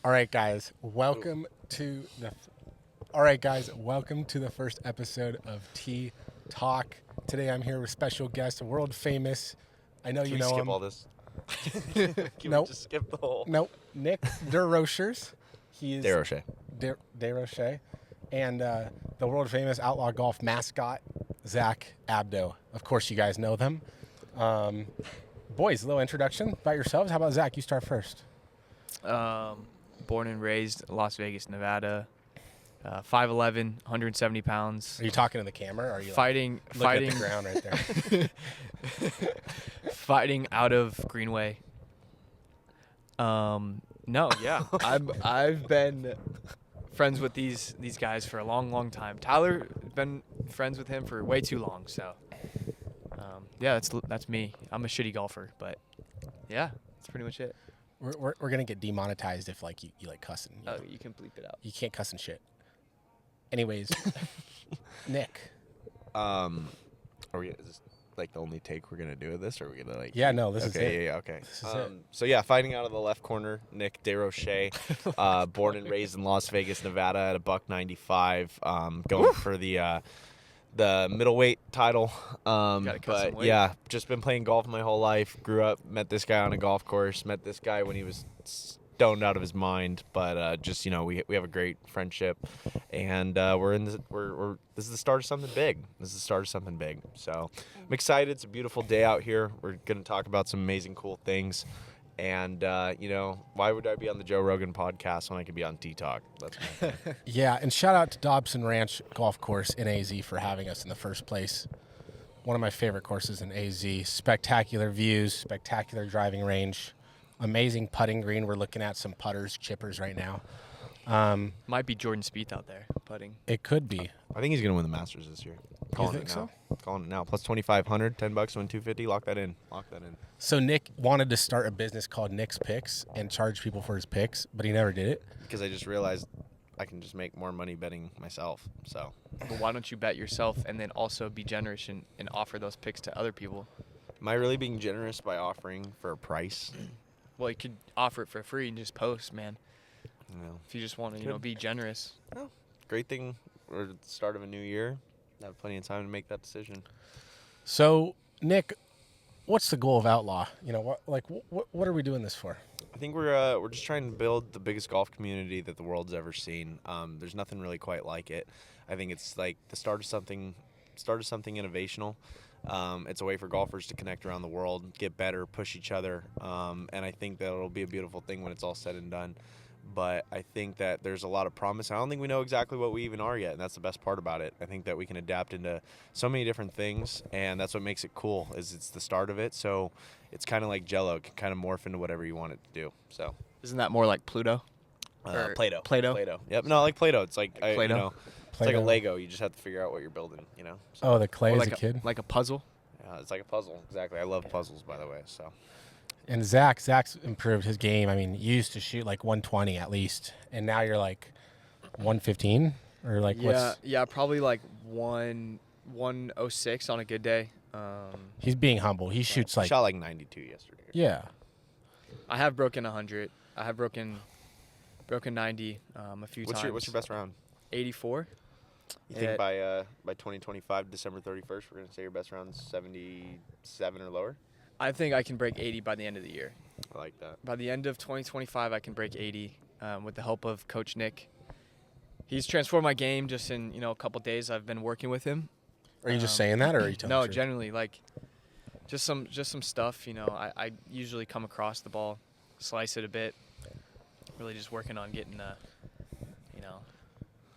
All right, guys, welcome to the. All right, guys, welcome to the first episode of Tea Talk. Today, I'm here with special guest, world famous. I know Can you we know skip him. all this? Can Nope. we just skip the whole? Nope. Nick DeRochers. He is Desrocher. DeRocher, and the world famous Outlaw Golf mascot, Zach Abdo. Of course, you guys know them. Boys, a little introduction about yourselves. How about Zach? You start first. Born and raised Las Vegas, Nevada. 5'11", 170 pounds. Are you talking to the camera? Or are you Fighting looking at the ground right there? fighting out of Greenway. No, yeah. I've been friends with these guys for a long time. Tyler, been friends with him for way too long, so yeah, that's me. I'm a shitty golfer, but yeah, that's pretty much it. We're gonna get demonetized if like you like cussing. Oh, you can bleep it out. You can't cuss and shit. Anyways, Nick. Are we? Is this like the only take we're gonna do of this, or are we gonna like? Yeah, no, this is it. Yeah, okay. This is it. So yeah, fighting out of the left corner, Nick DeRocher, born and raised in Las Vegas, Nevada, at a $195, going for the middleweight title. Gotta cut some But weight. yeah, just been playing golf my whole life. Grew up, met this guy on a golf course. Met this guy when he was stoned out of his mind. But just we have a great friendship, and this is the start of something big. So I'm excited. It's a beautiful day out here. We're gonna talk about some amazing, cool things. And why would I be on the Joe Rogan podcast when I could be on Tea Talk? That's my thing. Yeah, and shout out to Dobson Ranch Golf Course in AZ for having us in the first place. One of my favorite courses in AZ. Spectacular views, spectacular driving range, amazing putting green. We're looking at some putters, chippers right now. Might be Jordan Spieth out there putting. It could be. I think he's gonna win the Masters this year. Calling think it now. so? Calling it now. Plus 2,500, $10 to win 250. Lock that in. So Nick wanted to start a business called Nick's Picks and charge people for his picks, but he never did it. Because I just realized I can just make more money betting myself. So But why don't you bet yourself and then also be generous and offer those picks to other people? am I really being generous by offering for a price? Well, you could offer it for free and just post, man. No. If you just want to, be generous. No. Great thing. We're at the start of a new year. I have plenty of time to make that decision. So Nick, what's the goal of Outlaw? What are we doing this for? I think we're just trying to build the biggest golf community that the world's ever seen. There's nothing really quite like it. I think it's like the start of something innovational. It's a way for golfers to connect around the world, get better, push each other, and I think that it'll be a beautiful thing when it's all said and done. But I think that there's a lot of promise. I don't think we know exactly what we even are yet, and that's the best part about it. I think that we can adapt into so many different things, and that's what makes it cool, is it's the start of it. So it's kind of like Jell-O. It can kind of morph into whatever you want it to do. So Isn't that more like Pluto? Or Play-Doh. Play-Doh? Yep. No, like Play-Doh. It's like, Play-Doh? it's like a Play-Doh. Lego. You just have to figure out what you're building, So, Oh, the clay Or as like a kid? Like a puzzle? yeah, it's like a puzzle. Exactly. I love puzzles, by the way. So And Zach's improved his game. I mean, you used to shoot like 120 at least, and now you're like 115 or like Yeah, probably like 106 on a good day. He's being humble. He shoots I like shot like 92 yesterday. yeah. I have broken 100. I have broken 90 a few times. What's your best round? 84. You think It- by 2025, December 31st, we're gonna say your best round's 77 or lower? I think I can break 80 by the end of the year. I like that. By the end of 2025, I can break 80 with the help of Coach Nick. He's transformed my game just in a couple days I've been working with him. Are you just saying that, or are you telling No, the truth? generally like just some stuff. I usually come across the ball, slice it a bit. Really just working on getting a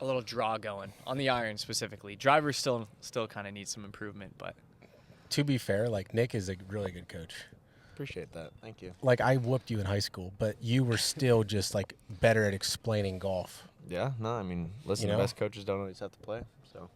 little draw going on the iron specifically. Driver still kind of needs some improvement, but To be fair, like Nick is a really good coach. Appreciate that. Thank you. Like I whooped you in high school, but you were still just like better at explaining golf. Yeah, no, I mean, listen, You know? the best coaches don't always have to play, so.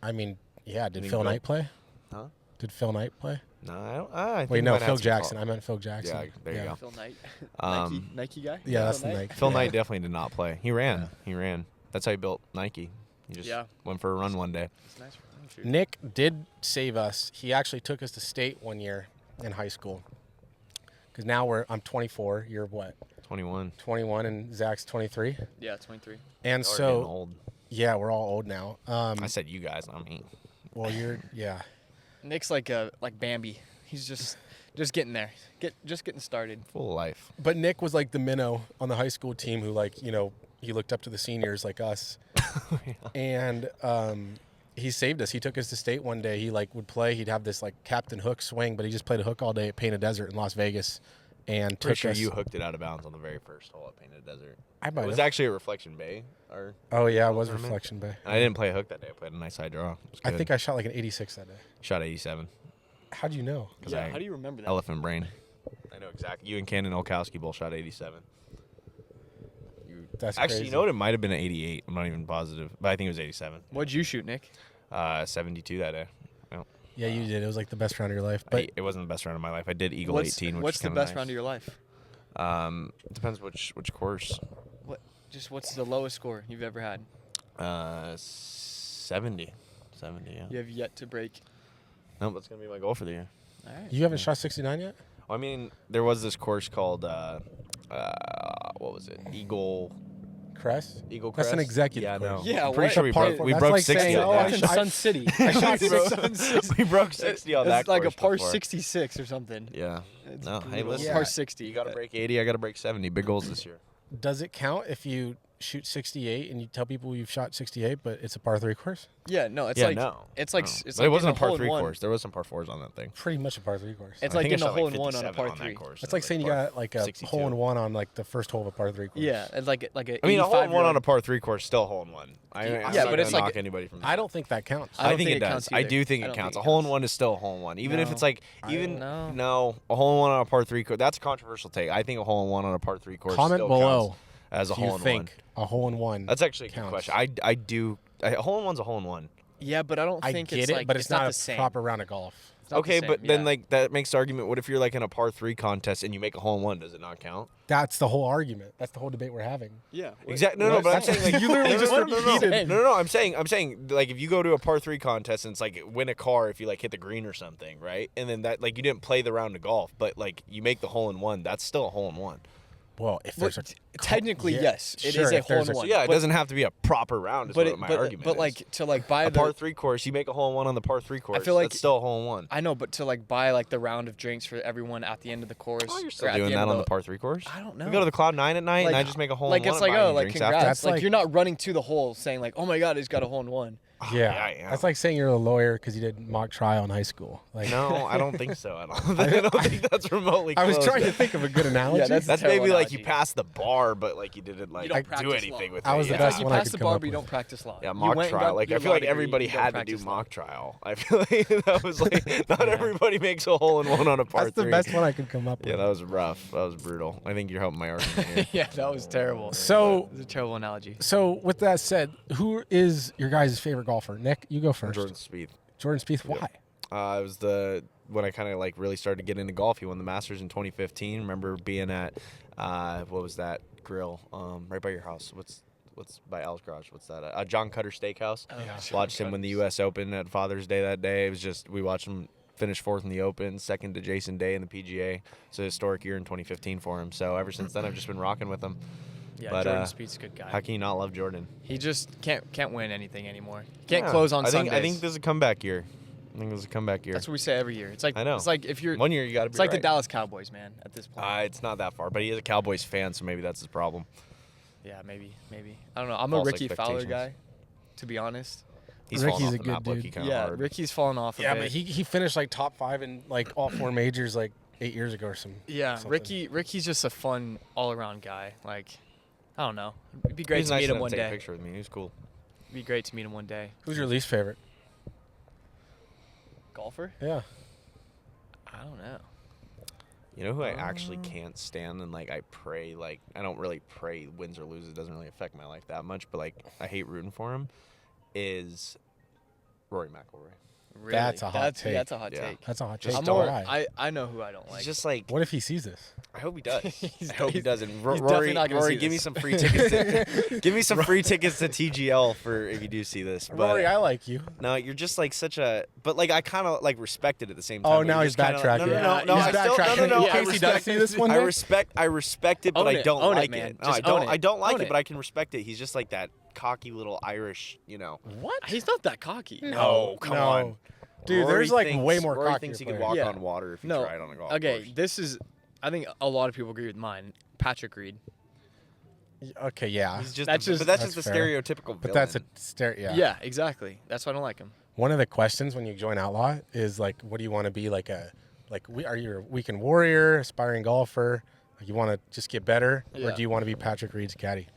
I mean, yeah. Did think Phil Bill- Knight play? Huh? Did Phil Knight play? No, I don't. I think Wait, we no, might have Phil some Jackson. call- I meant Phil Jackson. Yeah, there you go. Phil Knight, Um, Nike guy. Yeah, that's Phil the Knight? Nike. Phil Yeah. Knight definitely did not play. He ran. Yeah. He ran. That's how he built Nike. He just Yeah. went for a run one day. It's nice. Nick did save us. He actually took us to state one year in high school. Because now I'm 24. You're what? 21. 21, and Zach's 23. Yeah, 23. And Y'all are so, getting old. yeah, we're all old now. I said you guys, not me. Well, yeah. Nick's like Bambi. He's just getting there. Just getting started. Full of life. But Nick was like the minnow on the high school team who, like, you know, he looked up to the seniors like us. And he saved us. He took us to state one day. He like would play. He'd have this like Captain Hook swing, but he just played a hook all day at Painted Desert in Las Vegas, and Pretty took sure us. you hooked it out of bounds on the very first hole at Painted Desert. I It might was have. actually a Reflection Bay. Or Oh yeah, it was tournament. Reflection Bay. I didn't play a hook that day. I played a nice high draw. It was I good. think I shot like an 86 that day. shot 87. How'd you know? 'Cause Yeah, I- how do you remember that? Elephant brain. I know exactly. You and Cannon Olkowski both shot 87. That's Actually, crazy. you know what? It might have been an 88. I'm not even positive, but I think it was 87. What'd you shoot, Nick? 72 that day. Well, Yeah, you did. It was like the best round of your life. But it wasn't the best round of my life. I did Eagle What's 18, which what's is the kinda best nice. round of your life? It depends which course. What's the lowest score you've ever had? 70. 70, yeah. You have yet to break. No, that's going to be my goal for the year. All right. you haven't shot 69 yet? Well, I mean, there was this course called, what was it? Eagle Crest? Crest. That's an executive Yeah, course. no. Yeah, I'm pretty what? sure we Apart broke, from- we that's broke like 60 saying, on oh, that. I in shot- Sun City. I shot we, broke, Sun City. we broke 60 on that It's like a course par before. 66 or something. Yeah. It's No, hey, brutal. listen. Yeah. Par 60. You got to break 80. I got to break 70. Big goals this year. Does it count if you shoot 68 and you tell people you've shot 68, but it's a par 3 course? Yeah, no, it's yeah, like no. it's like no. it's But like it wasn't a getting par hole in 3 one. course. There was some par 4s on that thing. Pretty much a par 3 course. It's I like think I getting a shot hole in one on a 57 par that 3. course. It's like saying you got like a 62. hole in one on like the first hole of a par 3 course. Yeah, it's like a I mean, a hole in one on a 85-year-old. par 3 course, still a hole in one. I'm Yeah, not but gonna it's like- knock anybody from that. I don't think that counts. I don't think think it it does. counts I either. do think I it don't counts. think A it hole in counts. one is still a hole in one, even if No. it's like I don't know. no, a hole in one on a par 3 course. That's a controversial take. I think a hole in one on a par 3 course Comment still below counts as a if hole you in one. think a hole in one. That's actually a good counts. question. A hole in one's a hole in one. Yeah, but I don't I think get it's it, like but it's not the a same. proper round of golf. It's not the Okay, same, but then yeah. like that makes the argument. What if you're like in a par 3 contest and you make a hole in one? Does it not count? That's the whole argument. That's the whole debate we're having. Yeah. Exactly. No, What? but I'm saying like You literally just repeated. No. I'm saying like if you go to a par 3 contest and it's like win a car if you like hit the green or something, right? And then that like you didn't play the round of golf, but like you make the hole in one, that's still a hole in one. Well, if Well, there's a technically, yeah, yes, it sure, is a if there's hole in a- one. So yeah, it but, doesn't have to be a proper round. Is but what it, my but, argument but is. like to like buy a the par 3 course, you make a hole in one on the par 3 course. feel like- that's still a hole in one. I know, but to like buy like the round of drinks for everyone at the end of the course. Oh, you're or still at the doing end that of on the par 3 course? I don't know. We go to the Cloud 9 at night and I just make a hole like in one. it's and like buy oh you like drinks congrats. after. That's like like- you're not running to the hole saying like oh my god he's got a hole in one. yeah, yeah. that's like saying you're a lawyer because you did mock trial in high school. Like, No, I don't think so. I don't think that's remotely I close. was trying to think of a good analogy. that's- That's Terrible maybe like you analogy. passed the bar, but like you didn't like You don't do practice anything law. with I it. was the yeah. best You one I pass could the come bar, up but you with. don't practice law. Yeah, You mock went and trial. got Like I your feel law like degree, everybody you don't had to do practice law. mock trial. I feel like that was like not everybody makes a hole in one on a par That's 3. the best one I could come up with. Yeah, that was rough. That was brutal. I think you're helping my argument here. Yeah, that was terrible. So, It was a terrible analogy. so with that said, who is your guys' favorite golfer? Nick, you go first. Jordan Spieth. Jordan Spieth. Why? It was when I kind of like really started to get into golf. He won the Masters in 2015. Remember being at what was that grill right by your house? What's by Al's Garage? What's that? John Cutter Steakhouse. Watched him win the U.S. Open at Father's Day that day. It was just we watched him finish 4th in the Open, 2nd to Jason Day in the PGA. It's a historic year in 2015 for him. So ever since then, I've just been rocking with him. Yeah, But, Jordan Spieth's a good guy. How can you not love Jordan? He just can't win anything anymore. Can't Yeah. close on I think Sundays. this is a comeback year. I think this is a comeback year. That's what we say every year. It's like I know. It's like if you're. One year you got to be It's like right. the Dallas Cowboys, man. At this point. It's not that far, but he is a Cowboys fan, so maybe that's his problem. Yeah, maybe. I don't know. I'm False a Ricky Fowler expectations. guy, to be honest. He's Ricky's fallen off a the good map dude. low-key kinda Yeah, hard. Ricky's fallen off a Yeah, bit. but he finished like top 5 in like all 4 majors like 8 years ago or some. Yeah, something. Ricky's just a fun all-around guy. Like, I don't know. It'd be great He's to nice meet him enough one to take a day. picture with me. He was cool. It'd be great to meet him one day. Who's your least favorite? Golfer? Yeah. I don't know. You know who I actually can't stand and like I pray like I don't really pray wins or loses. It doesn't really affect my life that much, but like I hate rooting for him is Rory McIlroy. Really? That's a hot take. That's a hot Yeah. take. That's a hot Just take. I'm don't more, Why? I know who I don't like. He's just like, What if he sees this? I hope he does. He's- I hope he he's- does. And he's Rory, definitely not gonna Rory, see give me this. some free tickets. Give me some free tickets to TGL for if you do see this. But Rory, I like you. no, you're just like such a. But like I kind of like respect it at the same time. Oh, but now you're he's just kinda backtracking. Like, no. He's I still, backtracking. no. In I case he does respect see this one day. I respect it, but Own I it. don't Own it, like man. it. No, Just I don't. own it. I don't like Own it, it. but I can respect it. He's just like that cocky little Irish, What? He's not that cocky. No, come on. Dude, Rory there's like thinks- way more Rory cockier thinks he can players. walk Yeah. on water if he No. tried on a golf Okay, course. this is. I think a lot of people agree with mine. Patrick Reed. Okay, yeah. He's just, That's the, just- but that's that's just the fair. stereotypical villain. But that's a yeah. Yeah, exactly. That's why I don't like him. One of the questions when you join Outlaw is like, what do you want to be like are you a weekend warrior, aspiring golfer? Like you want to just get better, or Yeah. do you want to be Patrick Reed's caddy?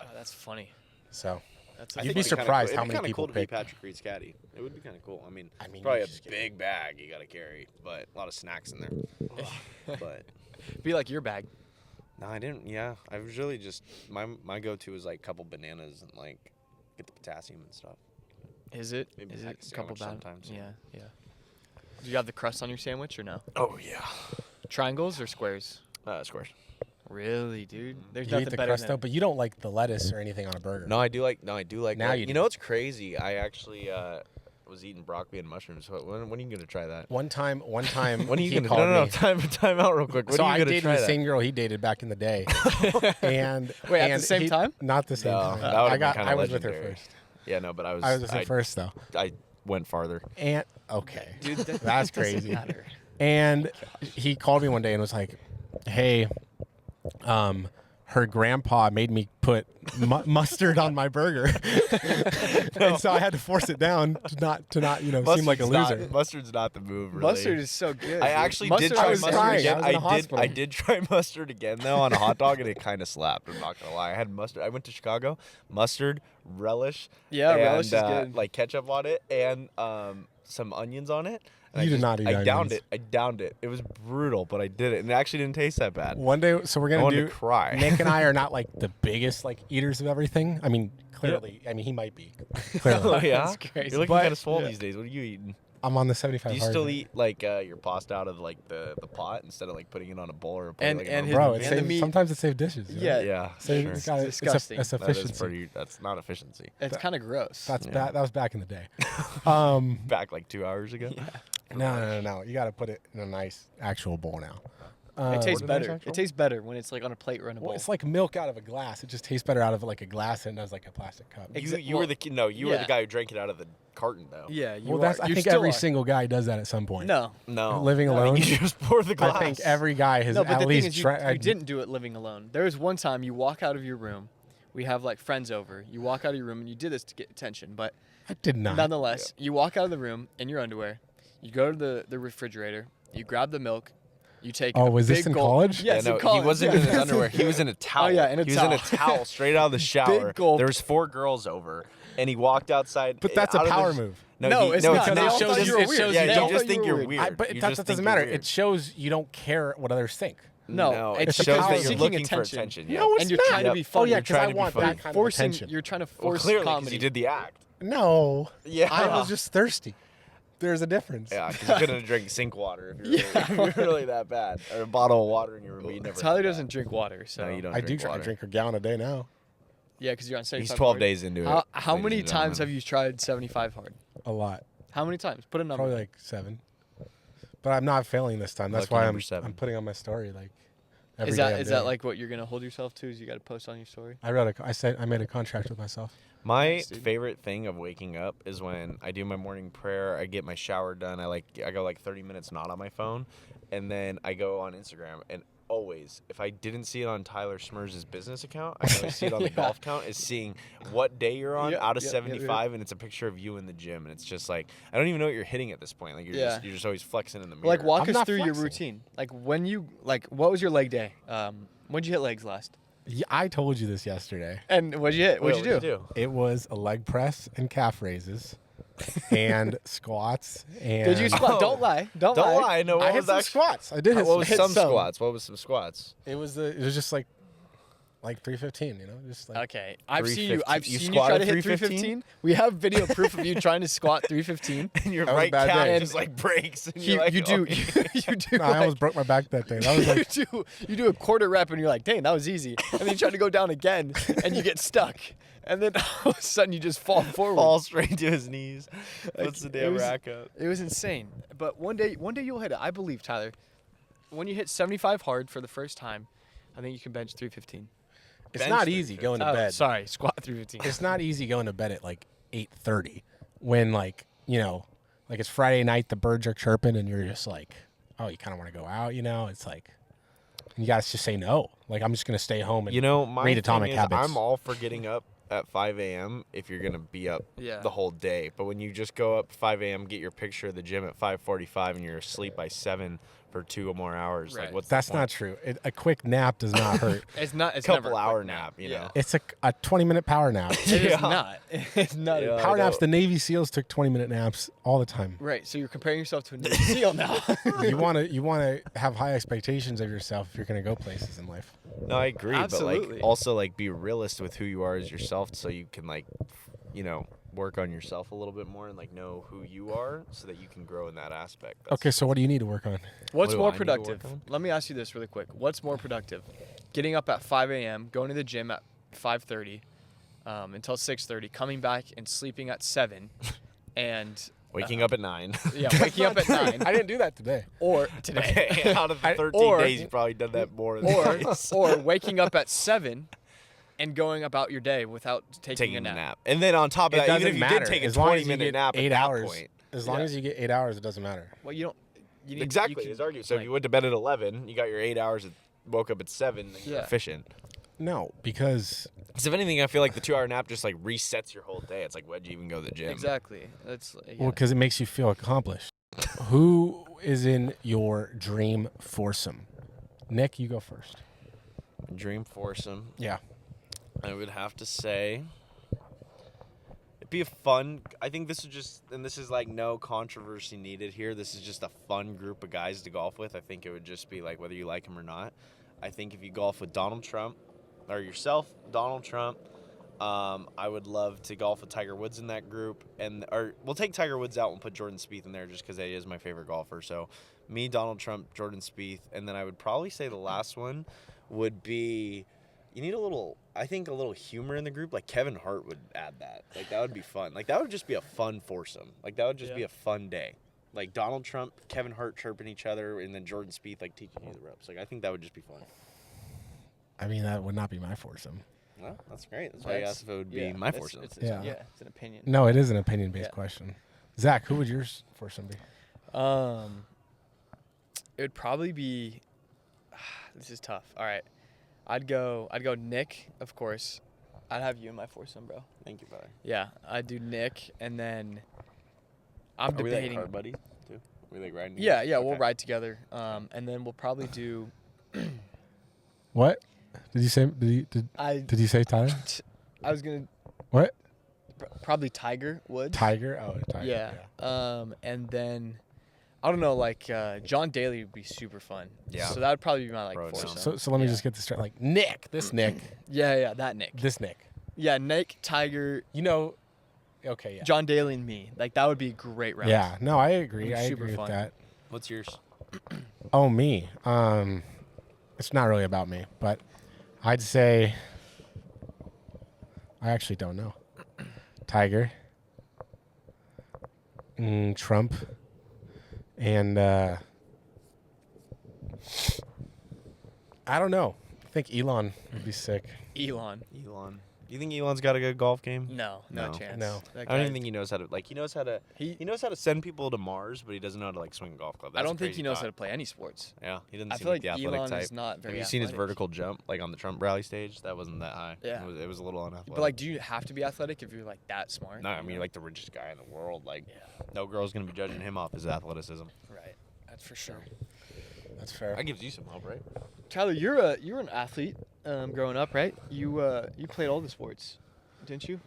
Oh, that's funny. So That's I You'd think be it'd kinda surprised cool. how It'd be many kinda people cool to be pick. Patrick Reed's caddy. It would be kind of cool. I mean, you probably a just get- big bag you got to carry, but a lot of snacks in there. But Be like your bag. no, I didn't. Yeah, I was really just my go-to is like a couple bananas and like get the potassium and stuff. Is it? Maybe Is pack it a a couple sandwich bad? sometimes. Yeah. Do you have the crust on your sandwich or no? Oh yeah, Triangles or squares? squares. Really, dude? There's you nothing eat the better crust than though, but you don't like the lettuce or anything on a burger. No, I do like. Now that. you do. know what's crazy? I actually was eating broccoli and mushrooms. When are you gonna try that? One time, When are you he gonna? called No, me. time out real quick. When So are I you gonna dated try the that? same girl he dated back in the day, and Wait, at the and same time? Not the same No, time. that would've I been got. kinda I was with her legendary. first. Yeah, no, but I was. I was with her first though, I went farther. and okay, Dude, that's doesn't crazy. matter. And he called me one day and was like, "Hey, her grandpa made me put mustard on my burger, and so I had to force it down to not seem like a loser." Mustard's not the move, really. Mustard is so good. I dude. actually Mustard did try was mustard crying. again. I was in a hospital. I did try mustard again though on a hot dog, and it kind of slapped. I'm not gonna lie. I had mustard. I went to Chicago. Mustard, relish. Yeah, and, relish is good. Like ketchup on it and some onions on it. And You I did not eat I downed onions. it. I downed it. It was brutal, but I did it, and it actually didn't taste that bad. One day, so we're I gonna wanted do. to cry. Nick and I are not like the biggest like eaters of everything. I mean, clearly. I mean, he might be. Clearly. Oh yeah, That's crazy. you're looking But- kind of swole yeah. these days. What are you eating? I'm on the 75 Do you hard. still eat like your pasta out of like the pot instead of like putting it on a bowl or putting And- it like and in his- a Bro, bowl? it and the saves, meat- sometimes it saves dishes. you know? Yeah. Yeah, So sure. it's got It's disgusting. It's That is efficiency. pretty. That's not efficiency. It's kind of gross. That's Yeah. that was back in the day. Back like 2 hours ago. No. You got to put it in a nice actual bowl now. It tastes What better. actual? It tastes better when it's like on a plate or in a bowl. Well, it's like milk out of a glass. It just tastes better out of like a glass than it does like a plastic cup. You were the kid. No, you were yeah. the guy who drank it out of the carton though. yeah, you Well, that's are. I You think still every are. single guy does that at some point. No. No. Living No, alone? You just pour the glass. I think every guy has No, but at the least thing is, tried. you didn't do it living alone. There was one time you walk out of your room. We have like friends over. You walk out of your room and you did this to get attention, but I did not. nonetheless, you walk out of the room in your underwear. You go to the refrigerator. You grab the milk. You take. Oh, a was this big in gulp. college? Yes, no, in college. he wasn't yeah. in his underwear. He was in a towel. yeah, in a he was in a towel. towel straight out of the shower. gulp. There was 4 girls over, and he walked outside. But that's a out of the power sh- move. No, it's not. It's They not. all It thought just- you were it weird. shows- They Yeah, all you just thought think you you're were weird. But You that just think doesn't you're matter. weird. It shows you don't care what others think. No, it it's shows because that you're you're seeking looking for attention. attention. Yeah. No, it's and you're not. trying to be funny. Oh yeah, You're because I trying to be want funny. that kind of forcing. attention. You're trying to Well, force clearly, because comedy. you did the act. No. Yeah. I was just thirsty. There's a difference. Yeah, because you couldn't have drank sink water if you're really that bad, or a bottle of water in your room. You never. Tyler had that. doesn't drink water, so No, you don't. I do drink try to water. drink a gallon a day now. yeah, because you're on 75. He's 12 hard. days into it. How ladies many and times have gentlemen. you tried 75 hard? A lot. How many times? Put a number. Probably like 7. But I'm not failing this time. That's Lucky why number 7. I'm putting on my story like every Is day that I'm is doing that it. like what you're gonna hold yourself to? Is you got to post on your story? I made a contract with myself. My Nice, dude. favorite thing of waking up is when I do my morning prayer. I get my shower done. I go like 30 minutes not on my phone, and then I go on Instagram. And always, if I didn't see it on Tyler Smurs' business account, I always see it on the Yeah. golf count. Is seeing what day you're on Yep, out of yep, 75, and it's a picture of you in the gym, and it's just like I don't even know what you're hitting at this point. Like Yeah. you're just always flexing in the mirror. Like walk I'm us not through your flexing. routine. Like when you what was your leg day? When'd you hit legs last? Yeah, I told you this yesterday. And what'd you hit? Wait, What'd you do? It was a leg press and calf raises and squats and Did you squat? Oh. Don't lie. Don't Don't lie. lie. No, I what hit was some that? squats. I did hit What was some. some some. squats? What was some squats? It was just like like 315. You know, just like Okay, I've seen you. 315. I've You seen you try squatted to hit 315. We have video proof of you trying to squat 315. And your That was a right bad calf day. just like breaks. And you're like, You do. "Oh." You do. No, I like- almost broke my back that day. That was like you do a quarter rep and you're like, dang, that was easy. And then you try to go down again and you get stuck. And then all of a sudden you just fall forward. Fall straight to his knees. Puts the It damn was- rack up. It was insane. But one day you'll hit it. I believe, Tyler. When you hit 75 hard for the first time, I think you can bench 315. it's Bench not 315. easy going to Oh, bed. sorry, squat 315. It's not easy going to bed at like 8:30 when like like it's Friday night, the birds are chirping, and you're just like, oh, you kind of want to go out. It's like you guys just say no. Like I'm just gonna stay home and My read thing Atomic is, Habits. I'm all for getting up at 5 a.m. if you're gonna be up Yeah. the whole day. But when you just go up 5 a.m., get your picture of the gym at 5:45, and you're asleep by 7 for 2 or more hours, Right. like what's That's the point? not true. A quick nap does not hurt. It's not. It's Couple never a hour quick nap, you Yeah. know. It's a 20-minute power nap. It is Yeah. not. It's not. Yeah. Power I naps. know. The Navy SEALs took 20-minute naps all the time. Right. So you're comparing yourself to a Navy SEAL now. you want to have high expectations of yourself if you're going to go places in life. No, I agree, but Absolutely. like also like be realist with who you are as yourself, so you can like, work on yourself a little bit more and like know who you are, so that you can grow in that aspect. Okay, so what do you need to work on? What's do more I need to work productive? on? Let me ask you this really quick. What's more productive? Getting up at 5 a.m., going to the gym at 5:30 until 6:30, coming back and sleeping at 7, and Waking up at 9. waking up at 9, I didn't do that today. or today, Okay, out of the 13 or- days, you've probably done that more than or twice. or waking up at 7 and going about your day without taking a nap. And then on top of It that, even doesn't if you matter. did take a as long as you 20-minute get nap 8 at that hours. point. As long Yeah. as you get 8 hours, it doesn't matter. Well, you don't. You need, Exactly, You can, his argument. So if like- you went to bed at 11, you got your 8 hours, woke up at 7, then you're Yeah. efficient. No, because Because if anything, I feel like the 2-hour nap just like resets your whole day. It's like, why'd you even go to the gym? Exactly. That's well, because it makes you feel accomplished. Who is in your dream foursome? Nick, you go first. Dream foursome. Yeah. I would have to say it'd be a fun. I think this is just, and this is like no controversy needed here. This is just a fun group of guys to golf with. I think it would just be like whether you like him or not. I think if you golf with Donald Trump or yourself, Donald Trump, I would love to golf with Tiger Woods in that group, or we'll take Tiger Woods out and put Jordan Spieth in there just because he is my favorite golfer. So me, Donald Trump, Jordan Spieth, and then I would probably say the last one would be. You need a little humor in the group. Like Kevin Hart would add that. Like that would be fun. Like that would just be a fun foursome. Like that would just be a fun day. Like Donald Trump, Kevin Hart chirping each other, and then Jordan Spieth like teaching you the ropes. Like I think that would just be fun. I mean, that would not be my foursome. Well, that's great. That's why I asked if it would be my foursome. Yeah. It's an opinion. No, it is an opinion-based Yeah. question. Zach, who would yours foursome be? It would probably be. This is tough. All right, I'd go Nick, of course. I'd have you in my foursome, bro. Thank you, brother. Yeah, I'd do Nick, and then I'm Are we like debating. hard buddies too? Are we like riding? Yeah, together? yeah, we'll Okay. ride together. And then we'll probably do. What? Did you say? Did you say Tyler? I was gonna What? probably Tiger Woods. Tiger? Oh, Tiger. Yeah. And then I don't know, like John Daly would be super fun. Yeah. So that would probably be my like Throw it down. foursome. So let me Yeah. just get this straight. Like Nick, this Nick, Yeah, that Nick. this Nick. Yeah, Nick, Tiger, Okay, yeah. John Daly, and me. Like that would be a great round. Yeah. No, I agree. It'd be I super agree fun. with that. What's yours? Oh, me. It's not really about me, but I'd say I actually don't know. Tiger, Trump, and I don't know. I think Elon would be sick. Elon. Elon. Do you think Elon's got a good golf game? No No. chance. No. That I don't guy- even think he knows how to he knows how to send people to Mars, but he doesn't know how to like swing a golf club. I don't think he knows how to play any sports. Yeah, he doesn't I seem feel like like the athletic Elon type. is not very Have you seen his athletic. vertical jump like on the Trump rally stage? That wasn't that high. Yeah. It was a little unathletic. But like, do you have to be athletic if you're like that smart? no, I You mean know? you're like the richest guy in the world. Like Yeah. no girl's gonna be judging him off his athleticism. Right. That's for sure. That's fair. That gives you some hope, right? Tyler, you're an athlete growing up, right? You played all the sports, didn't you?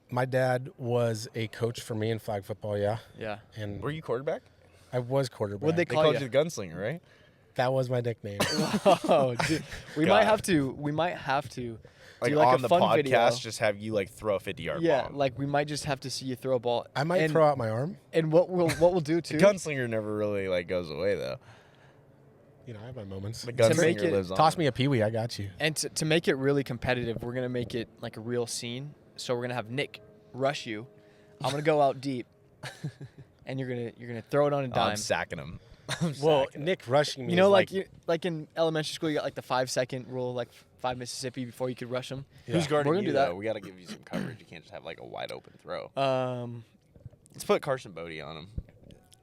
My dad was a coach for me in flag football, yeah. Yeah. And Were you quarterback? I was quarterback. What'd they They call called you? you the gunslinger, right? That was my nickname. Oh, dude. We God. might have to. We might have to Like do like on a the fun podcast, video. just have you like throw a 50-yard Yeah, bomb. like we might just have to see you throw a ball. I might and, throw out my arm. And what we'll do too. The gunslinger never really like goes away though. You know, I have my moments. The To make gunslinger it- lives on. Toss me a peewee, I got you. And to make it really competitive, we're gonna make it like a real scene. So we're gonna have Nick rush you. I'm gonna go out deep, and you're gonna throw it on a I'm dime. sacking him. Well, Nick rushing me. You know, is like like in elementary school, you got like the 5-second rule, like 5 Mississippi before you could rush them. Yeah. Who's guarding We're gonna you, do that. though? We got to give you some coverage. You can't just have like a wide open throw. Let's Let's put Carson Bodie on him.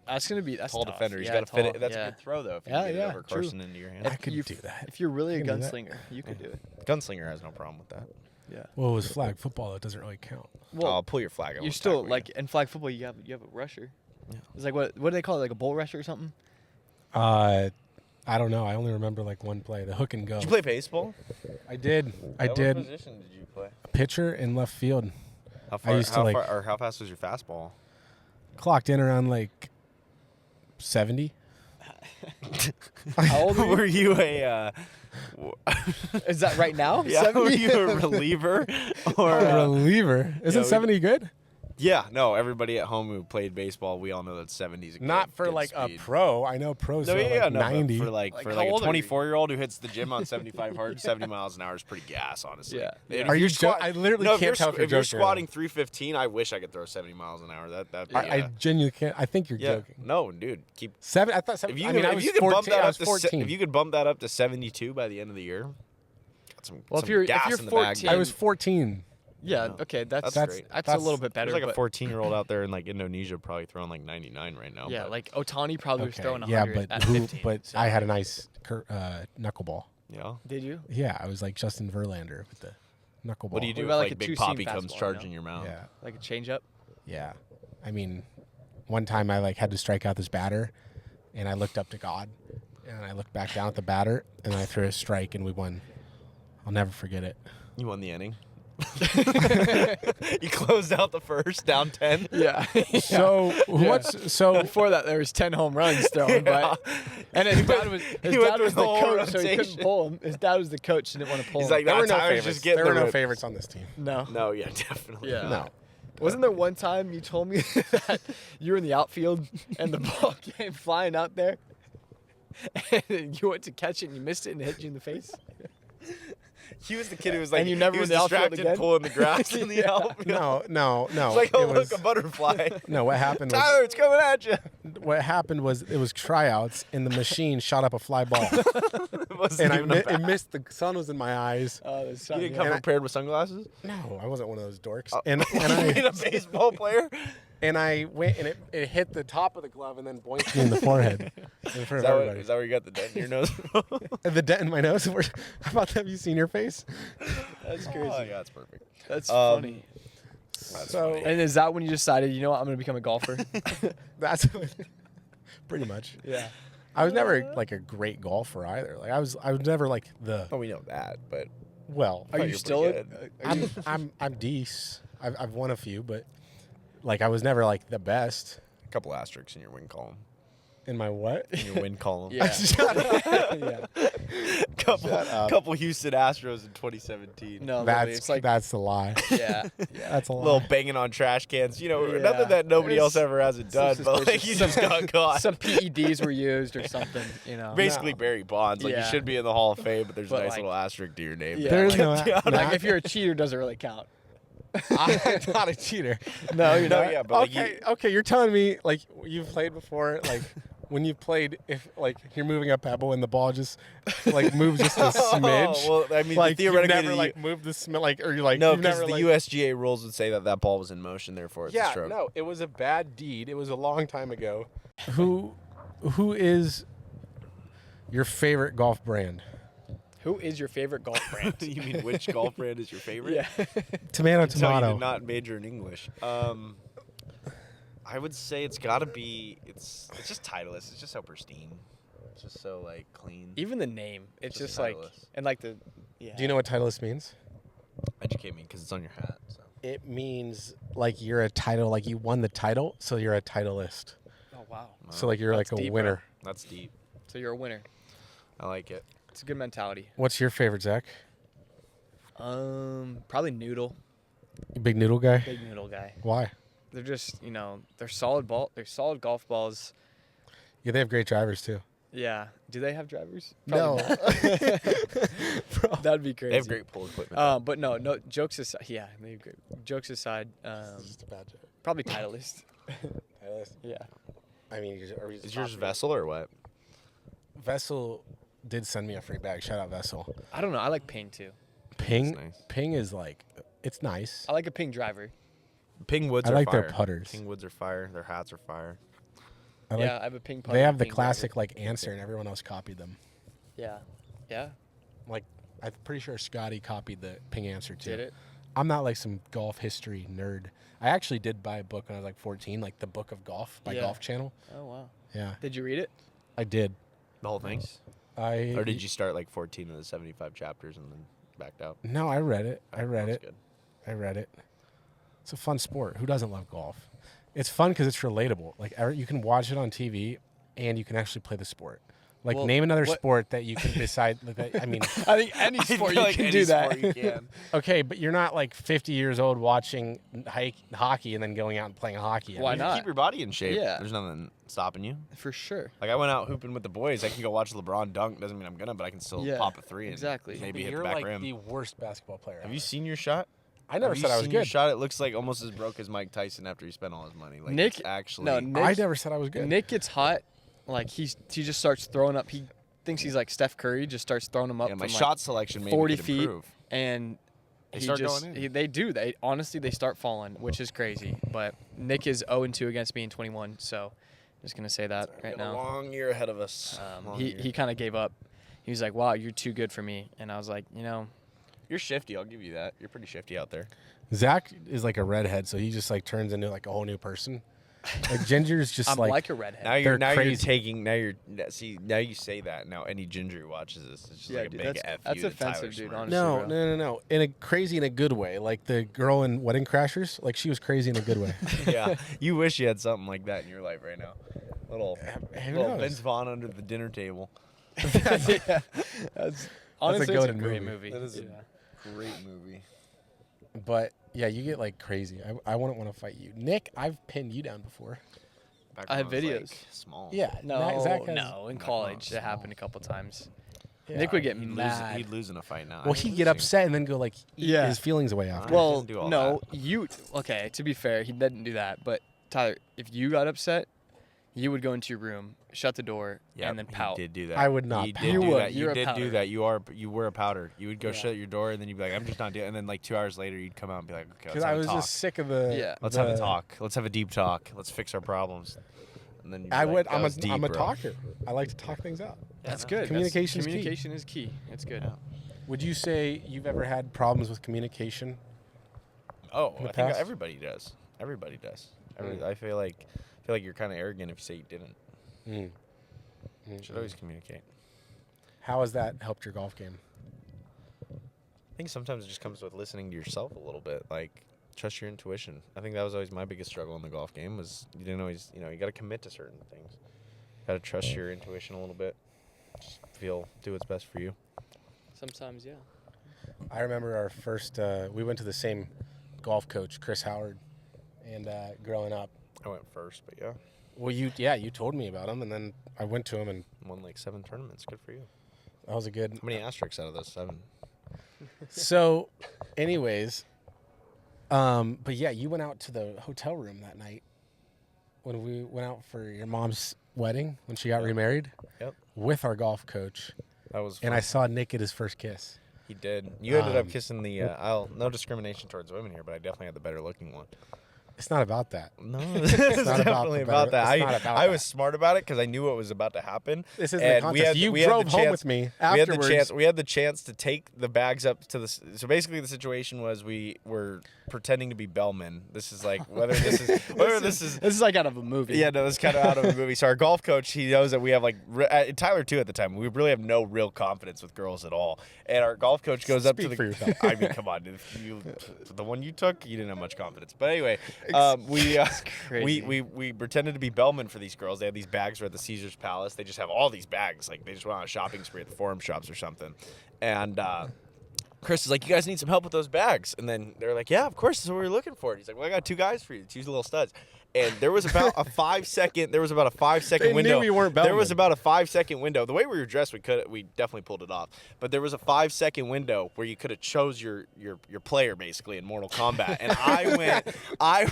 That's gonna be Tall tough. defender. He's Yeah, got to fit tall, it. That's yeah. a good throw though. If you Yeah, can get yeah, it over true. Carson into your hand. I could You- do that. If you're really a I can do that. gunslinger, you could do it. Gunslinger has no problem with that. Yeah. Well, it was flag football. It doesn't really count. Well, I'll pull your flag. I you're won't still tackle you. like in flag football. You have a rusher. Yeah. It's like what do they call it? Like a bull rusher or something? I don't know. I only remember like one play, the hook and go. Did you play baseball? I did. I What did. position did you play? Pitcher in left field. How far? used to, how like- far, or how fast was your fastball? Clocked in around like 70. How old are Were you? you a? Is that right now? Yeah, 70? were you a reliever or? A reliever. Isn't yeah, we- 70 good? Yeah, no. Everybody at home who played baseball, we all know that 70's a Not good- for good like speed. a pro. I know pros No, throw yeah, like no, but 90. for like, Like, for how like a old are you? 24-year-old who hits the gym on 75 hard, 70 miles an hour is pretty gas, honestly. Yeah. And if Are you're you jo- squat- I literally no, if can't you're, tell if you're if you're joking or not. squatting 315, I wish I could throw 70 miles an hour. That I genuinely can't. I think you're yeah. joking. No, dude, keep. Seven. I thought seven. If you I could, mean, I if was you could 14. bump that I up was to 14. if you could bump that up to 72 by the end of the year, got some. Well, if some you're- if gas you're in the bag. 14 I was 14. Yeah. No. Okay. That's That's great. that's a little bit better. There's like a but 14-year-old out there in like Indonesia probably throwing like 99 right now. yeah, but like Otani probably was Okay. throwing Yeah, 100 but at who? 15. But so- I had a nice knuckleball. yeah. Did you? Yeah, I was like Justin Verlander with the knuckleball. What do you do What if about, like, like, a Big two-seam Poppy comes fastball, you charging know? your mouth? Yeah, Like a change up? yeah. I mean, one time I like had to strike out this batter, and I looked up to God, and I looked back down at the batter, and I threw a strike, and we won. I'll never forget it. You won the inning. You closed out the first, down 10. Yeah. So what's so? Before that, there was 10 home runs thrown, but and his dad was he went through the the whole coach, so he couldn't rotation. pull him. His dad was the coach, and didn't want to pull He's him. like, There were "That's no how I was favorites. just getting There were the no rip." favorites on this team. no. No, yeah, definitely. Yeah. No. Wasn't there one time you told me that you were in the outfield and the ball came flying out there, and you went to catch it and you missed it and it hit you in the face? He was the kid who was like, And you never he was in the outfield distracted again? pulling the grass in the Yeah. outfield. No. It's like, oh, It was- look, a butterfly. No, what happened was Tyler, it's coming at you. what happened was it was tryouts, and the machine shot up a fly ball, It wasn't and even a it bat. missed. The sun was in my eyes. Oh, that's You didn't yeah. come And I- prepared with sunglasses? No, I wasn't one of those dorks. Oh. And You mean a baseball player? I went and it hit the top of the glove and then boinked me in the forehead in front Is of that, everybody. is that where you got the dent in your nose from? And the dent in my nose. How about that? Have you seen your face? That's crazy. Oh, yeah, that's perfect. That's funny. That's So funny. And is that when you decided, you know what, I'm going to become a golfer? that's pretty much. Yeah. I was never like a great golfer either. Like I was never like the Oh, we know that, but well. Are thought you you were still? pretty I'm decent. I've won a few, but like I was never like the best a couple asterisks in your win column. in my what? In your win column. Yeah. Shut up. Yeah. couple Houston Astros in 2017. No, literally, it's like, that's the lie. yeah. That's a lie. Little banging on trash cans, you know, Yeah. nothing that nobody There's else ever hasn't done, some but like suspicious- you just got caught. Some PEDs were used or something, you know. Basically No. Barry Bonds, like Yeah. you should be in the Hall of Fame, but there's a But, nice like- little asterisk to your name. Yeah, There's like- no. Like if you're a cheater, does it really count? I'm not a cheater. No, you're No, not. yeah, but like Okay, you're telling me like you've played before, like when you've played, if like you're moving a pebble and the ball just like moves just a smidge. well, I mean, like you theoretically, never like moved the smell, like or you like no, you've because never the like, USGA rules would say that that ball was in motion, therefore it's a Yeah, stroke. no, it was a bad deed. It was a long time ago. Who is your favorite golf brand? Who is your favorite golf brand? You mean which golf brand is your favorite? yeah. Tomato, Tell you tomato. did not major in English. I would say it's got to be. It's just Titleist. It's just so pristine. It's just so like clean. Even the name, it's Just just like, Titleist. and like the, yeah. Do you know what Titleist means? Educate me, because it's on your hat. So. It means like you're a title, like you won the title, so you're a titleist. Oh wow. So like you're That's like a deep, winner. That's deep. So you're a winner. I like it. It's a good mentality. What's your favorite, Zach? Probably noodle. You big noodle guy? Big noodle guy. Why? They're just, they're solid golf balls. Yeah, they have great drivers too. Yeah. Do they have drivers? No. That'd be crazy. They have great pull equipment. But no, jokes aside. Yeah, they have great. Jokes aside, This is just a bad joke. probably Titleist. Titleist? Yeah. I mean, are we Is yours Vessel or what? Vessel did send me a free bag. Shout out Vessel. I don't know. I like Ping too. Ping, That's nice. Ping is like, it's nice. I like a Ping driver. Ping woods I are like fire. their putters. Ping woods are fire. Their hats are fire. I like, Yeah, I have a Ping putter. they have the Ping classic driver. like answer, and everyone else copied them. Yeah. Yeah. Like, I'm pretty sure Scotty copied the Ping answer too. Did it? I'm not like some golf history nerd. I actually did buy a book when I was like 14, like the Book of Golf by Yeah. Golf Channel. Oh wow. Yeah, Did you read it? I did. The whole thing? Or Or did you start like 14 of the 75 chapters and then backed out? No, I read it. I read That's it. good. I read it. It's a fun sport. Who doesn't love golf? It's fun because it's relatable. Like you can watch it on TV, and you can actually play the sport. Like Well, name another what- sport that you can decide. Like that, I mean, I think any sport you can do that. You can. okay, but you're not like 50 years old watching hockey and then going out and playing hockey. I Why mean, not? Keep your body in shape. Yeah. There's nothing stopping you. For sure. Like I went out hooping with the boys. I can go watch LeBron dunk. Doesn't mean I'm gonna, but I can still Yeah, pop a three and exactly. maybe hit You're the back like rim. the worst basketball player. Have you ever. seen your shot? I never Have said you I was seen your good. shot? It looks like almost as broke as Mike Tyson after he spent all his money. Like Nick- it's actually. no, Nick- I never said I was good. Nick gets hot, like he just starts throwing up. He thinks he's like Steph Curry, just starts throwing them up yeah, my from shot selection maybe 40 could feet, improve. and They he start just going in. they do. They honestly they start falling, which is crazy. But Nick is 0-2 against me in 21, so I'm just gonna say that We right got a now. long year ahead of us. Long He year. kind of gave up. He was like, "Wow, you're too good for me," and I was like, You're shifty. I'll give you that. You're pretty shifty out there. Zach is like a redhead, so he just like turns into like a whole new person. Like Ginger's just I'm like, like a redhead. Now They're you're crazy. taking now you say that now any ginger who watches this it's just Yeah, like a dude, big that's- F that's you to offensive, Tyler dude, Smurfs. honestly. no, bro. no, in a crazy in a good way. Like the girl in Wedding Crashers, like she was crazy in a good way. Yeah, you wish you had something like that in your life right now. Little Who little knows? Vince Vaughn under the dinner table. Yeah, that's honestly it's a goated great movie. movie. That is a Yeah. great movie. But yeah, you get like crazy. I wouldn't want to fight you, Nick. I've pinned you down before. Back I when have was, like, videos. small. Yeah, No, Zach has- no. In Not college, small. it happened a couple times. Yeah. Nick would get He'd mad. he'd lose in a fight now. Well, I he'd ain't get losing. upset and then go like eat Yeah. his feelings away after. Well, Well, doesn't do all no, you okay? To be fair, he didn't do that. But Tyler, if you got upset, you would go into your room, shut the door, Yep, and then he pout. did do that. I would not He pout. did You do would. that. You're You a did do powder. that. You were a powder. You would go Yeah. shut your door and then you'd be like, I'm just not doing. And then like 2 hours later, you'd come out and be like, okay, Because let's have I a was talk. just sick of the. Yeah. Let's have a the- talk. Let's have a deep talk. Let's fix our problems. And then you'd be I like, would. "That I'm was a. deep, I'm a bro." talker. I like to talk things out. That's no. good. Communication's key. Communication is key. It's good. Yeah. Would you say you've ever had problems with communication? Oh, In the I think past? everybody does. Everybody does. Mm. I feel like you're kind of arrogant if you say you didn't. Mm. You should always communicate. How has that helped your golf game? I think sometimes it just comes with listening to yourself a little bit. Like, trust your intuition. I think that was always my biggest struggle in the golf game was you didn't always, you got to commit to certain things. Got to trust your intuition a little bit. Just do what's best for you. Sometimes, yeah. I remember our first. We went to the same golf coach, Chris Howard, and growing up. I went first, but yeah, Well, you told me about him, and then I went to him, and won like 7 tournaments. Good for you. that was a good. How many asterisks out of those 7? So, anyways, but yeah, you went out to the hotel room that night when we went out for your mom's wedding when she got Yep. remarried. Yep. With our golf coach, That was. and fun. I saw Nick at his first kiss. He did. You ended up Um, kissing the. No discrimination towards women here, but I definitely had the better looking one. It's not about that. No, it's not about definitely the about better- that. it's not about I that. was smart about it because I knew what was about to happen. This isn't And a we contest. had- You we had drove the home chance- with me We had afterwards. the chance. We had the chance to take the bags up to the. So basically, the situation was we were pretending to be bellmen. This is like whether this is This is like out of a movie. Yeah, no, that's kind of out of a movie. So our golf coach, he knows that we have like Tyler too at the time. We really have no real confidence with girls at all. And our golf coach goes up to Speak the. for yourself. I mean, come on, the one you took, you didn't have much confidence. But anyway, crazy. We pretended to be bellmen for these girls. They had these bags. We're at the Caesar's Palace. They just have all these bags. Like they just went on a shopping spree at the Forum Shops or something. And Chris is like, "You guys need some help with those bags?" And then they're like, "Yeah, of course. That's what we're looking for." And he's like, "Well, I got 2 guys for you. 2 little studs." And there was about a 5-second. There was about a 5-second They window. knew we weren't There was bellmen. about a 5-second window. The way we were dressed, we definitely pulled it off. But there was a 5-second window where you could have chose your player basically in Mortal Kombat. And I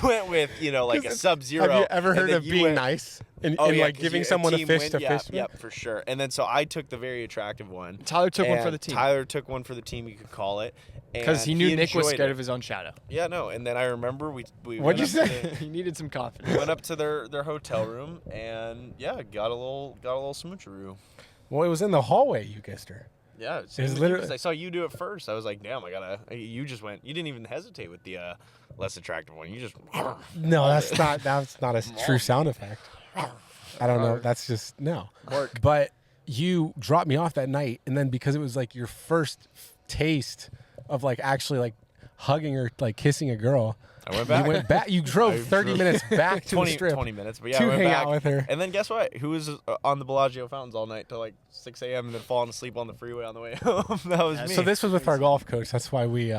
went with like a Sub-Zero. Have you ever and heard then of you being went- nice and, Oh, and yeah, like 'cause giving you- someone a team fish win- to yeah, fish with? Yeah, for sure. And then so I took the very attractive one. Tyler took one for and the team. Tyler took one for the team, you could call it. Because he and knew Nick was enjoyed scared it. of his own shadow. Yeah, no. And then I remember we What'd went you up say? to He needed some confidence. went up to their hotel room and got a little smoocheroo. Well, it was in the hallway you kissed her. Yeah, It was literally- I saw you do it first. I was like, damn, you just went. You didn't even hesitate with the less attractive one. You just. No, that's not a true sound effect. I don't know. That's just no. Work. But you dropped me off that night, and then because it was like your first taste of like actually like hugging or like kissing a girl, I went back. you went back. You drove I 30 drove minutes back to 20, the strip 20 minutes, but yeah, to I went hang back. out with her. And then guess what? Who was on the Bellagio fountains all night till like 6 a.m. and then falling asleep on the freeway on the way home? That was me. So this was with our golf coach. That's why we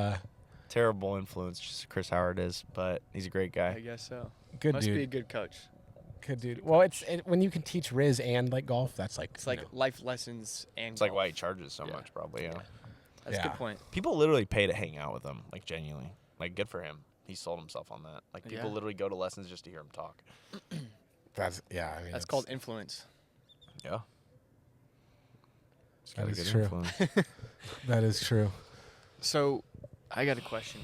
terrible influence, just Chris Howard is, but he's a great I guy. guess so. good Must dude. be a good coach. Good dude. Well, when you can teach Riz and like golf, that's like It's like life lessons and It's like golf. why he charges so Yeah. much, probably. Yeah. That's a Yeah. good point. People literally pay to hang out with him, like genuinely. Like good for him. He sold himself on that. Like people Yeah. literally go to lessons just to hear him talk. that's yeah. I mean, That's it's- called influence. Yeah. It's That got a is good true. influence. That is true. So, I got a question.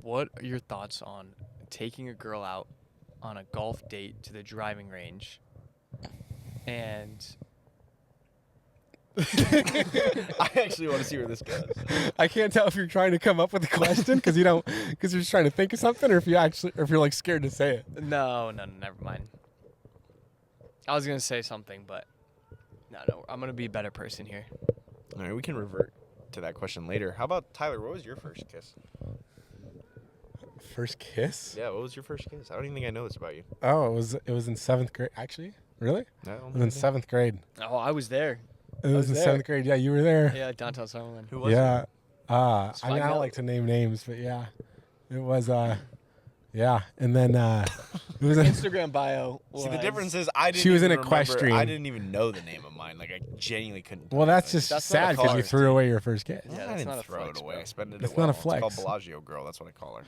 What are your thoughts on taking a girl out on a golf date to the driving range and I actually want to see where this goes. I can't tell if you're trying to come up with a question because you're just trying to think of something, or if you're like scared to say it. no, never mind. I was gonna say something, but no, I'm gonna be a better person here. All right, we can revert to that question later. How about Tyler? What was your first kiss? First kiss? Yeah, what was your first kiss? I don't even think I know this about you. Oh, it was in 7th grade. Actually, really? No, It was in 7th grade. Oh, I was there. It was in there. 7th grade. Yeah, you were there. Yeah, downtown Summerlin. Who was Yeah. it? I Swag mean, I don't Note. like to name names, but yeah, it was. Yeah, and then it was. Instagram bio. See, the difference is I didn't. She was even in remember- equestrian. I didn't even know the name of mine. Like I genuinely couldn't. Well, that's just That's not a sad because you flex, thue away your first kiss. Yeah, I that's didn't not a throw flex, it away. bro. I spent it. It's well. not a flex. It's called Bellagio girl. That's what I call her.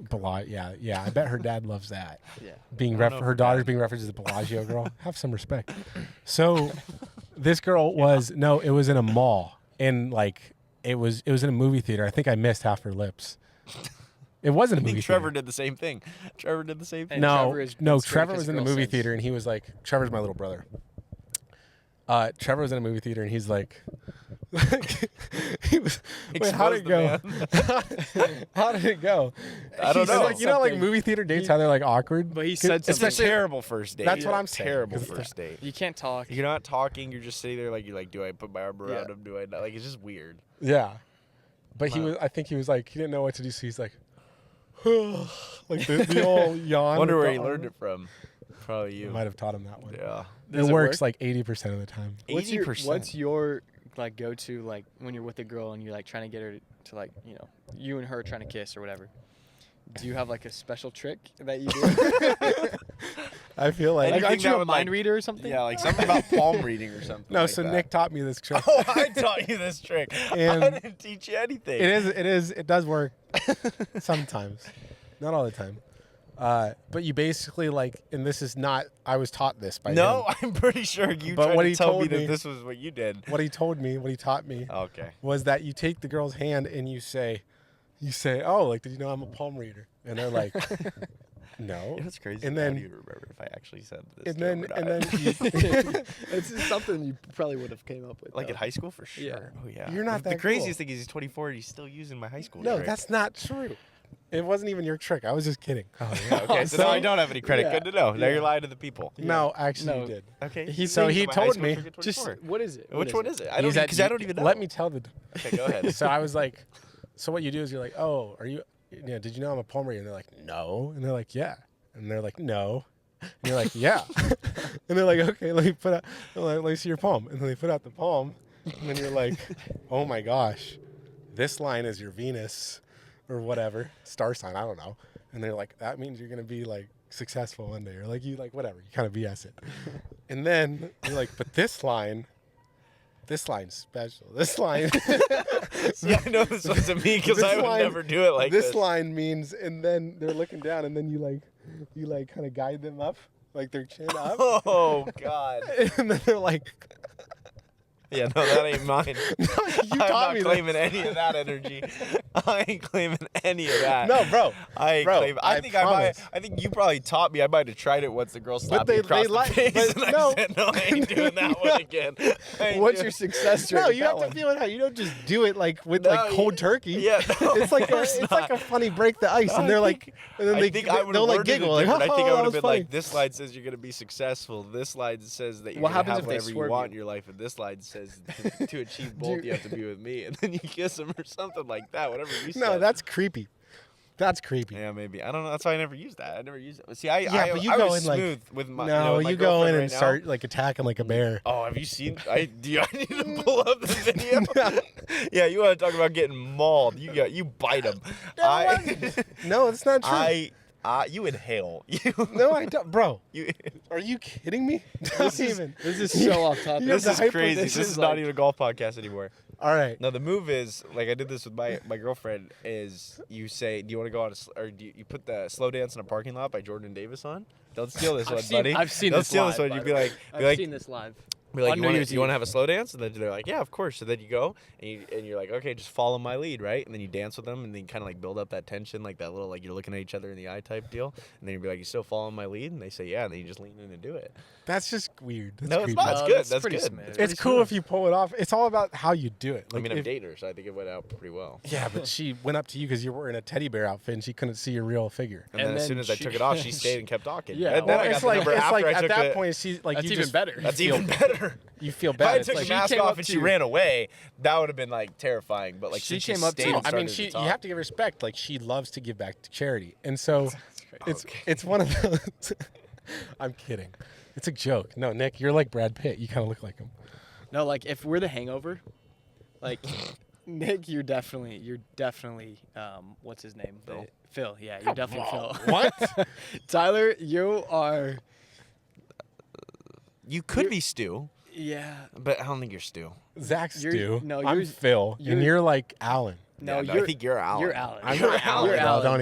Bellagio, yeah. I bet her dad loves that. Yeah. Being I don't know if her her daughter's dad- being referenced as the Bellagio girl. Have some respect. So, this girl was it was in a mall, and like it was in a movie theater. I think I missed half her lips. It wasn't a I movie think Trevor theater. did the same thing. Trevor did the same thing. And No, Trevor has been no. scared Trevor of was his in the girl movie since. theater, and he was like, Trevor's my little brother. Trevor was in a movie theater, and he's like, he was. Wait, how did it go? How did it go? I don't He's know. Like, you know, like movie theater dates, how they're like awkward. But he said It's a something. terrible first date. That's what I'm saying, Terrible 'cause first date. You can't talk. You're not talking. You're just sitting there like you're like, do I put my arm around Yeah. him? Do I not? Like it's just weird. Yeah, but he Wow. was. I think he was like he didn't know what to do, so he's like, like the old yawn. Wonder with where the he learned arm. it from. Probably you. Might have taught him that one. Yeah. It Does it works work? like 80% of the time. What's your 80%. What's your like go to like when you're with a girl and you're like trying to get her to like you and her trying to kiss or whatever? Do you have like a special trick that you do? I feel like. Like, Anything aren't you that a would, mind like- reader or something? Yeah, like something about palm reading or something. no, like so that. Nick taught me this trick. Oh, I taught you this trick. And I didn't teach you anything. It does work sometimes, not all the time. But you basically like, and this is not. I was taught this by No, him. I'm pretty sure you But tried what to he tell me told that me- this was what you did. What he taught me Okay. was that you take the girl's hand and you say, oh, like, did you know I'm a palm reader? And they're like, no. It's crazy. And How then- do you remember if I actually said this? And to him then, or and not? then you, It's just something you probably would have came up with. like though. in high school for sure. Yeah. Oh yeah. You're not The that craziest cool. thing is he's 24 and he's still using my high school. no, trick. that's not true. It wasn't even your trick. I was just kidding. Oh, yeah. Okay, so now I don't have any credit. Yeah. Good to know. Now Yeah. you're lying to the people. No, actually, No. you did. Okay. He- So he My high told school me, trick at Just 24. what is it? Which one is it? He's at- Because I don't even know. Let me tell the. Okay, go ahead. So I was like, so what you do is you're like, oh, are you? yeah, did you know I'm a palm reader? And they're like, no. And they're like, yeah. And they're like, no. And you're like, yeah. And they're like, okay, let me see your palm. And then they put out the palm. And then you're like, oh my gosh, this line is your Venus or whatever, star sign, I don't know. And they're like, that means you're going to be like successful one day. Or like, you like, whatever, you kind of BS it. And then you're like, but this line's special. This line. Yeah, I know this wasn't me because I would never do it like this. This line means, and then they're looking down, and then you kind of guide them up, like their chin up. Oh, God. And then they're like, yeah, no, that ain't mine. you I'm taught not me claiming this. any of that energy. I ain't claiming any of that. No, bro. I ain't Bro, claiming. I promise. I think you probably taught me. I might have tried it once. The girl slapped me across the face, but and no. I said, "No, I ain't doing that one again." What's your success rate? No, with you that have to one? feel it out. You don't just do it like with No, like cold turkey. Yeah, no, It's like of course not. a funny break the ice, and they're like, and then I think I would they'll have like giggle, like, different. I think I that would have was been funny. like, "This slide says you're gonna be successful. This slide says that you're What gonna happens have if they whatever you swerve want you? in your life, and this slide says to achieve both, you have to be with me." And then you kiss them or something like that. Whatever you said. No, that's creepy. That's creepy. Yeah, maybe. I don't know. That's why I never used that. I never used it. See, I but you I go was in, like- smooth with my. No, with my you go in girlfriend and right now. start like attacking like a bear. Oh, have you seen? I need to pull up the video. Yeah, you want to talk about getting mauled? You bite them. No, it's not true. You inhale. No, I don't, bro. You. Are you kidding me? Don't even. This is so off topic. You have This to is hyper- crazy. this This is is not like- even a golf podcast anymore. All right. No, the move is like I did this with my girlfriend. Is you say, do you want to go on or do you put the slow dance in a parking lot by Jordan Davis on? Don't steal this one, buddy. I've seen Don't this steal live, this one. by You'd the be way. like, I've seen this live. Be like, On you New want Year's to Eve. have a slow dance? And then they're like, yeah, of course. So then you go and you're like, okay, just follow my lead, right? And then you dance with them and then kind of like build up that tension, like that little like you're looking at each other in the eye type deal. And then you'd be like, you still following my lead? And they say, yeah. And then you just lean in and do it. That's just weird. That's No, it's creepy. not. That's good. That's That's pretty good. smooth. It's It's pretty cool smooth. if you pull it off. It's all about how you do it. I mean, Like, I'm if- dating her, so I think it went out pretty well. Yeah, but she went up to you because you were wearing a teddy bear outfit and she couldn't see your real figure. And And then as then soon as I she- took it off, she stayed and kept talking. Yeah, And then I got it's the like number it's after like I at took that it. point she's like That's you even just, better. That's feel- even better. You feel If I bad. had It's took like, the mask came off up and to she you. ran away, that would have been like terrifying. But like She since came she up to stayed you. and I mean, started to you talk- have to give respect. Like she loves to give back to charity, and so it's Okay. it's one of those. I'm kidding. It's a joke. No, Nick, you're like Brad Pitt. You kind of look like him. No, like if we're The Hangover, like Nick, you're definitely what's his name? Phil. Phil, yeah, you're definitely Phil. What? Tyler, you are. You could be Stu, Yeah. but I don't think you're Stu. Zach's You're- Stu. no, I'm you're- Phil, and you're- you're like Alan. No, Yeah, you're. I think you're Alan. You're Alan. I'm You're not Alan. You're No, Alan. don't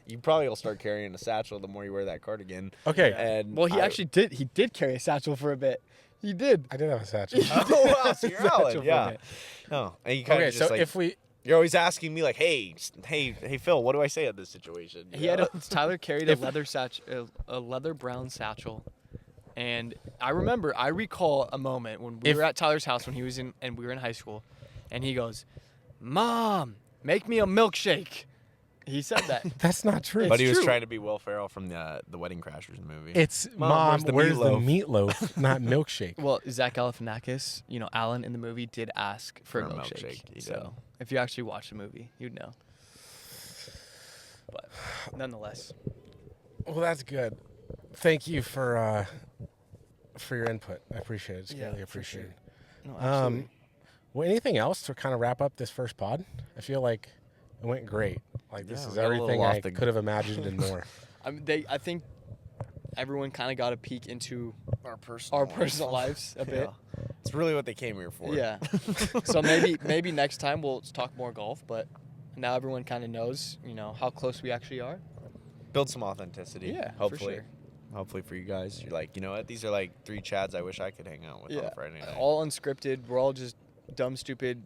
You probably will start carrying a satchel the more you wear that cardigan. Okay. And Well, he actually did. He did carry a satchel for a bit. He did. I did have a satchel. Oh wow, so you're Satchel Alan, for a yeah. bit. No, and you kind Okay, of just so like if we you're always asking me like, hey, Phil, what do I say at this situation? You He had know? Tyler carried a leather a leather brown satchel, and I recall a moment when we If- were at Tyler's house when he was in and we were in high school, and he goes, "Mom, make me a milkshake." He said that. that's not true. But he was true. trying to be Will Ferrell from the Wedding Crashers movie. It's Mom, mom. where's Where's the the meatloaf? Not milkshake. Well, Zach Galifianakis, Alan in the movie did ask for a For a milkshake. milkshake, he So if you actually watch the movie, you'd know. But nonetheless, Well, that's good. Thank you for your input. I appreciate it. It's Yeah, greatly for appreciated. no, absolutely. Well, anything else to kind of wrap up this first pod? I feel like it went great. Like this Yeah, is we got a little everything off I the- could have imagined and more. I think everyone kind of got a peek into our personal our personal lives a bit. Yeah. It's really what they came here for. Yeah. So maybe next time we'll talk more golf, but now everyone kind of knows, how close we actually are. Build some authenticity. Yeah, hopefully. for sure. Hopefully for you guys, you're like, you know what? These are like 3 Chads I wish I could hang out with on a Friday night. All unscripted. We're all just dumb, stupid,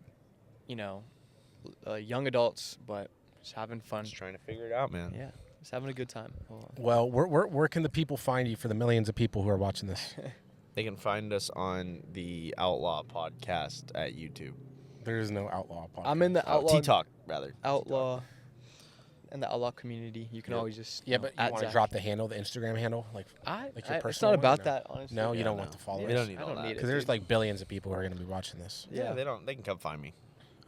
young adults, but just having fun. Just trying to figure it out, man. Yeah. Just having a good time. Well, where can the people find you for the millions of people who are watching this? They can find us on the Outlaw podcast at YouTube. There is no Outlaw podcast. I'm in the Outlaw T-Talk, rather. Outlaw and the Outlaw community. You can always just Yeah, but you at want to Zach. drop the handle, the Instagram handle, like your personal It's not one, or about no? that, honestly. No, you Yeah, don't no. want the followers. We don't need I all don't that. need it. Because there's dude. like billions of people who are going to be watching this. Yeah, Yeah. they can come find me.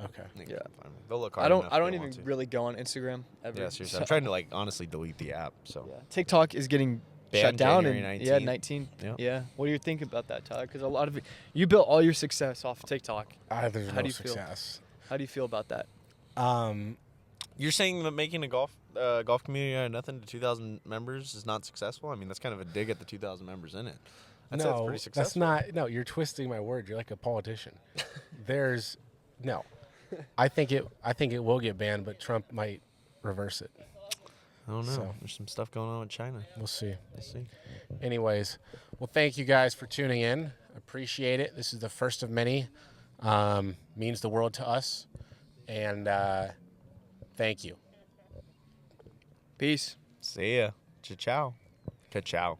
Okay. They can Yeah. come find me. They'll look hard I don't enough I if don't they even want to. really go on Instagram ever. Yeah, seriously. so- I'm trying to like honestly delete the app. So Yeah. TikTok is getting shut Banned down January in 19th. Yep. Yeah. What do you think about that, Tyler? Because a lot of you built all your success off TikTok. There's How no do you feel? success. How do you feel about that? you're saying that making a golf community out of nothing to 2,000 members is not successful? I mean, that's kind of a dig at the 2,000 members in it. I'd say it's pretty successful. that's not. No, you're twisting my word. You're like a politician. There's no. I think it will get banned, but Trump might reverse it. I don't know. So. There's some stuff going on with China. We'll see. We'll see. Anyways, well, thank you guys for tuning in. Appreciate it. This is the first of many. Means the world to us, and thank you. Peace. See ya. Ciao. Ciao.